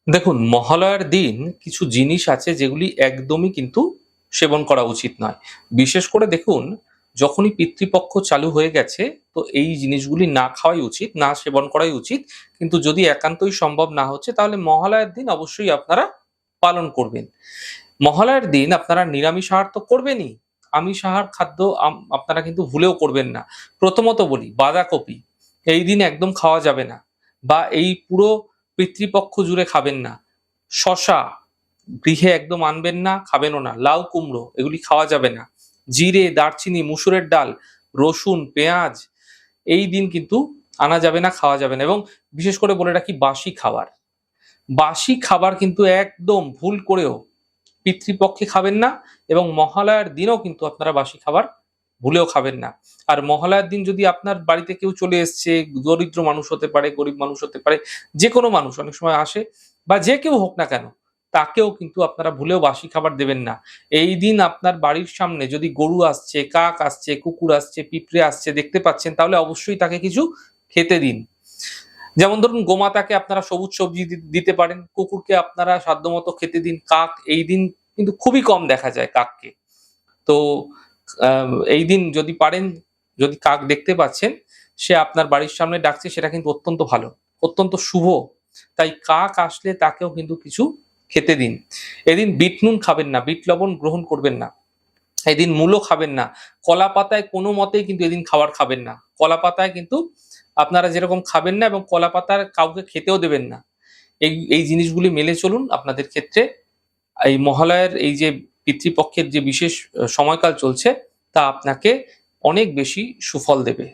দেখুন, মহালয়ার দিন কিছু জিনিস আছে যেগুলি একদমই কিন্তু সেবন করা উচিত নয়। বিশেষ করে দেখুন, যখনই পিতৃপক্ষ চালু হয়ে গেছে, তো এই জিনিসগুলি না খাওয়াই উচিত, না সেবন করাই উচিত। কিন্তু যদি একান্তই সম্ভব না হচ্ছে, তাহলে মহালয়ার দিন অবশ্যই আপনারা পালন করবেন। মহালয়ার দিন আপনারা নিরামিষ আহার তো করবেনই, আমিষ আহার খাদ্য আপনারা কিন্তু ভুলেও করবেন না। প্রথমত বলি, বাঁধাকপি এই দিন একদম খাওয়া যাবে না, বা এই পুরো পিতৃপক্ষ জুড়ে খাবেন না। শশা গৃহে একদম আনবেন না, খাবেনও না। লাউ কুমড়ো এগুলি খাওয়া যাবে না। জিরে, দারচিনি, মুসুরের ডাল, রসুন, পেঁয়াজ এই দিন কিন্তু আনা যাবে না, খাওয়া যাবে না। এবং বিশেষ করে বলে রাখি, বাসি খাবার, বাসি খাবার কিন্তু একদম ভুল করেও পিতৃপক্ষে খাবেন না, এবং মহালয়ার দিনও কিন্তু আপনারা বাসি খাবার ভুলেও খাবেন না। আর মহালয়ার দিন যদি আপনার বাড়িতে কেউ চলে এসছে, দরিদ্র মানুষ হতে পারে, গরিব মানুষ হতে পারে, যে কোনো মানুষ অনেক সময় আসে, বা যে কেউ হোক না কেন, তাকেও কিন্তু আপনারা ভুলেও বাসি খাবার দেবেন না। এই দিন আপনার বাড়ির সামনে যদি গরু আসছে, কাক আসছে, কুকুর আসছে, পিঁপড়ে আসছে দেখতে পাচ্ছেন, তাহলে অবশ্যই তাকে কিছু খেতে দিন। যেমন ধরুন, গোমাতাকে আপনারা সবুজ সবজি দিতে পারেন, কুকুরকে আপনারা সাধ্যমতো খেতে দিন, কাক এই দিন কিন্তু খুবই কম দেখা যায় কাককে। তো এই দিন যদি পারেন, যদি কাক দেখতে পাচ্ছেন, সে আপনার বাড়ির সামনে ডাকছে, সেটা কিন্তু অত্যন্ত ভালো, অত্যন্ত শুভ। তাই কাক আসলে তাকেও কিন্তু কিছু খেতে দিন। এদিন বিট নুন খাবেন না, বিট লবণ গ্রহণ করবেন না। এদিন মূলো খাবেন না। কলা পাতায় কোনো মতেই কিন্তু এদিন খাবার খাবেন না। কলা পাতায় কিন্তু আপনারা যেরকম খাবেন না, এবং কলা পাতার কাউকে খেতেও দেবেন না। এই জিনিসগুলি মেনে চলুন আপনাদের ক্ষেত্রে। এই মহালয়ার এই যে পিতৃপক্ষের যে বিশেষ সময়কাল চলছে, তা আপনাকে অনেক বেশি সুফল দেবে।